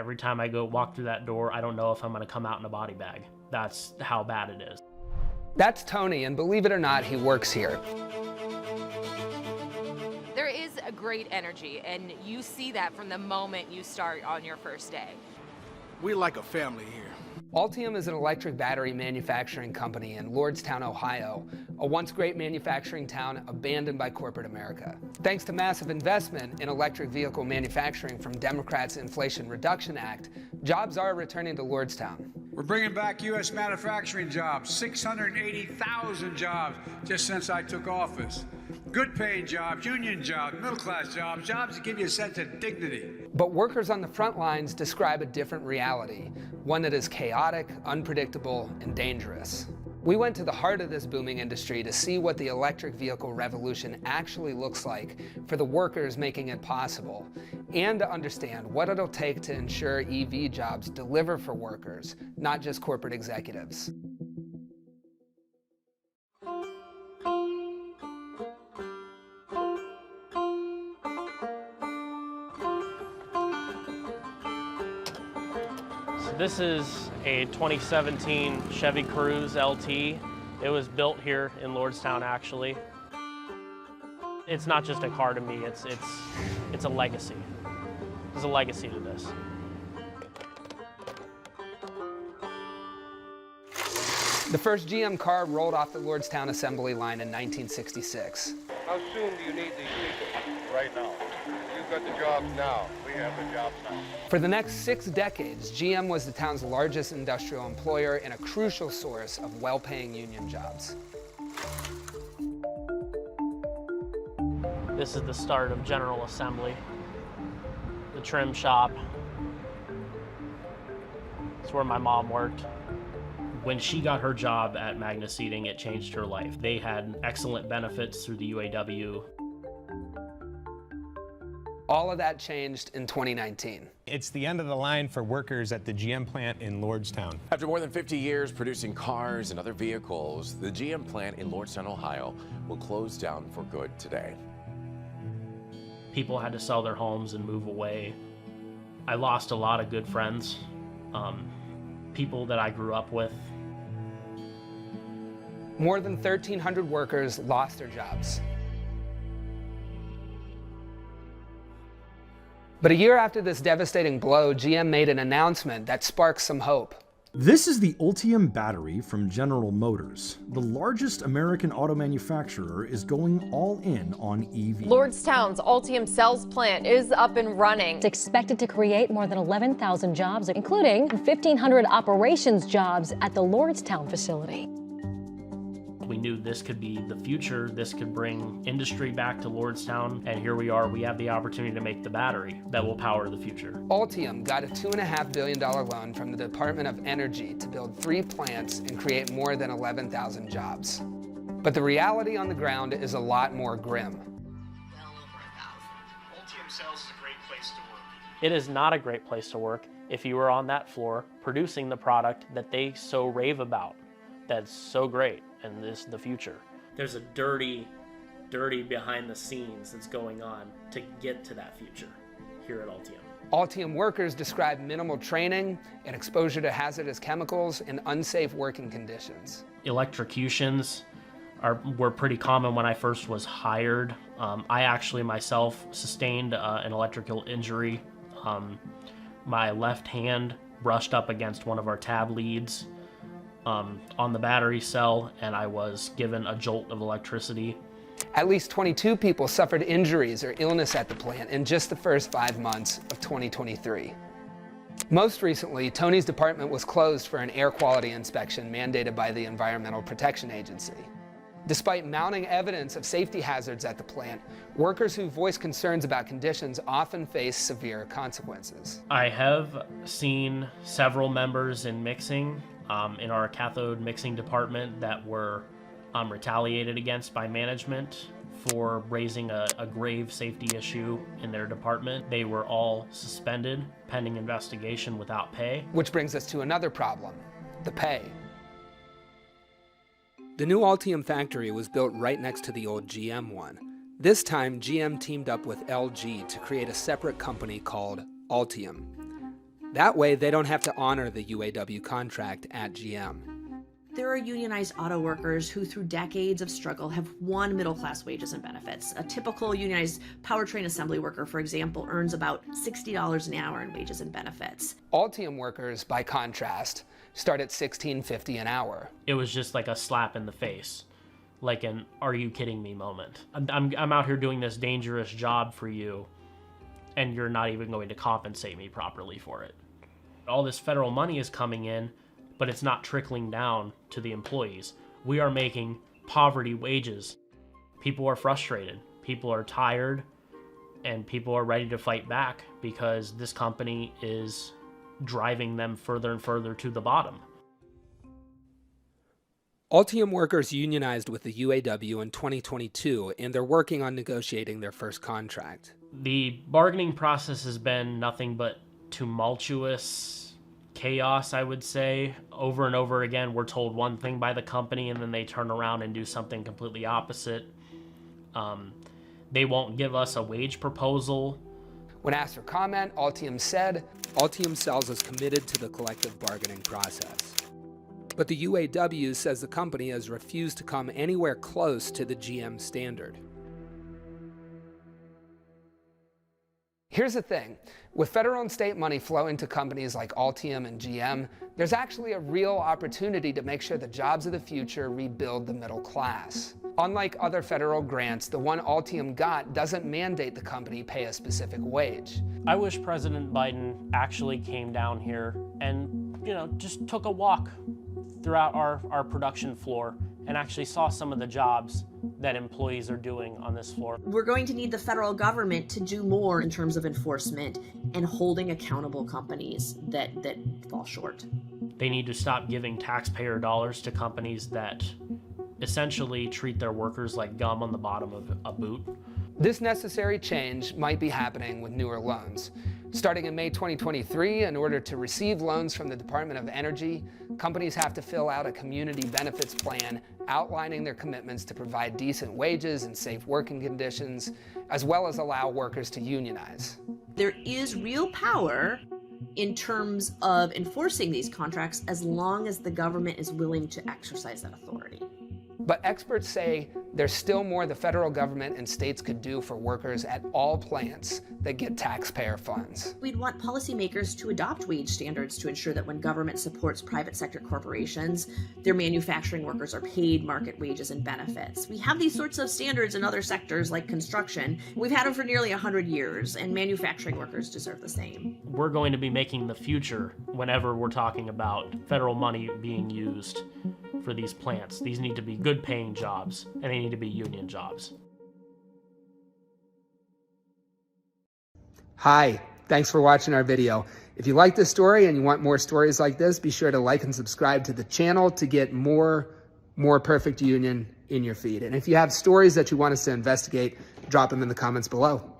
Every time I go walk through that door, I don't know if I'm gonna come out in a body bag. That's how bad it is. That's Tony, and believe it or not, he works here. There is a great energy, and you see that from the moment you start on your first day. We're like a family here. Ultium is an electric battery manufacturing company in Lordstown, Ohio, a once great manufacturing town abandoned by corporate America. Thanks to massive investment in electric vehicle manufacturing from Democrats' Inflation Reduction Act, jobs are returning to Lordstown. We're bringing back U.S. manufacturing jobs, 680,000 jobs just since I took office. Good paying jobs, union jobs, middle class jobs, jobs that give you a sense of dignity. But workers on the front lines describe a different reality, one that is chaotic, unpredictable, and dangerous. We went to the heart of this booming industry to see what the electric vehicle revolution actually looks like for the workers making it possible, and to understand what it'll take to ensure EV jobs deliver for workers, not just corporate executives. This is a 2017 Chevy Cruze LT. It was built here in Lordstown, actually. It's not just a car to me, it's a legacy. There's a legacy to this. The first GM car rolled off the Lordstown assembly line in 1966. How soon do you need these people? Right now. You've got the jobs now. We have the jobs now. For the next 6 decades, GM was the town's largest industrial employer and a crucial source of well-paying union jobs. This is the start of General Assembly, the trim shop. It's where my mom worked. When she got her job at Magna Seating, it changed her life. They had excellent benefits through the UAW. All of that changed in 2019. It's the end of the line for workers at the GM plant in Lordstown. After more than 50 years producing cars and other vehicles, the GM plant in Lordstown, Ohio will close down for good today. People had to sell their homes and move away. I lost a lot of good friends, people that I grew up with. More than 1,300 workers lost their jobs. But a year after this devastating blow, GM made an announcement that sparked some hope. This is the Ultium battery from General Motors. The largest American auto manufacturer is going all in on EV. Lordstown's Ultium cells plant is up and running. It's expected to create more than 11,000 jobs, including 1,500 operations jobs at the Lordstown facility. We knew this could be the future, this could bring industry back to Lordstown, and here we are, we have the opportunity to make the battery that will power the future. Ultium got a $2.5 billion loan from the Department of Energy to build 3 plants and create more than 11,000 jobs. But the reality on the ground is a lot more grim. Well over 1,000. Ultium Cells is a great place to work. It is not a great place to work if you were on that floor producing the product that they so rave about, that's so great. And this is the future. There's a dirty behind the scenes that's going on to get to that future here at Ultium. Ultium workers describe minimal training and exposure to hazardous chemicals and unsafe working conditions. Electrocutions were pretty common when I first was hired. I actually myself sustained an electrical injury. My left hand brushed up against one of our tab leads on the battery cell, and I was given a jolt of electricity. At least 22 people suffered injuries or illness at the plant in just the first 5 months of 2023. Most recently, Tony's department was closed for an air quality inspection mandated by the Environmental Protection Agency. Despite mounting evidence of safety hazards at the plant, workers who voice concerns about conditions often face severe consequences. I have seen several members in mixing in our cathode mixing department that were retaliated against by management for raising a grave safety issue in their department. They were all suspended pending investigation without pay. Which brings us to another problem, the pay. The new Ultium factory was built right next to the old GM one. This time, GM teamed up with LG to create a separate company called Ultium. That way, they don't have to honor the UAW contract at GM. There are unionized auto workers who, through decades of struggle, have won middle-class wages and benefits. A typical unionized powertrain assembly worker, for example, earns about $60 an hour in wages and benefits. Altium workers, by contrast, start at $16.50 an hour. It was just like a slap in the face, like an "are you kidding me" moment. I'm out here doing this dangerous job for you, and you're not even going to compensate me properly for it. All this federal money is coming in, but it's not trickling down to the employees. We are making poverty wages. People are frustrated. People are tired, and people are ready to fight back because this company is driving them further and further to the bottom. Altium workers unionized with the UAW in 2022, and they're working on negotiating their first contract. The bargaining process has been nothing but tumultuous chaos, I would say. Over and over again, we're told one thing by the company, and then they turn around and do something completely opposite. They won't give us a wage proposal. When asked for comment, Altium said, Altium Cells is committed to the collective bargaining process. But the UAW says the company has refused to come anywhere close to the GM standard. Here's the thing, with federal and state money flowing to companies like Altium and GM, there's actually a real opportunity to make sure the jobs of the future rebuild the middle class. Unlike other federal grants, the one Altium got doesn't mandate the company pay a specific wage. I wish President Biden actually came down here and, just took a walk throughout our production floor and actually saw some of the jobs that employees are doing on this floor. We're going to need the federal government to do more in terms of enforcement and holding accountable companies that fall short. They need to stop giving taxpayer dollars to companies that essentially treat their workers like gum on the bottom of a boot. This necessary change might be happening with newer loans. Starting in May 2023, in order to receive loans from the Department of Energy, companies have to fill out a community benefits plan outlining their commitments to provide decent wages and safe working conditions, as well as allow workers to unionize. There is real power in terms of enforcing these contracts as long as the government is willing to exercise that authority. But experts say there's still more the federal government and states could do for workers at all plants that get taxpayer funds. We'd want policymakers to adopt wage standards to ensure that when government supports private sector corporations, their manufacturing workers are paid market wages and benefits. We have these sorts of standards in other sectors like construction. We've had them for nearly 100 years, and manufacturing workers deserve the same. We're going to be making the future whenever we're talking about federal money being used for these plants. These need to be good paying jobs, and they need to be union jobs. Hi, thanks for watching our video. If you like this story and you want more stories like this, be sure to like and subscribe to the channel to get more Perfect Union in your feed. And if you have stories that you want us to investigate, drop them in the comments below.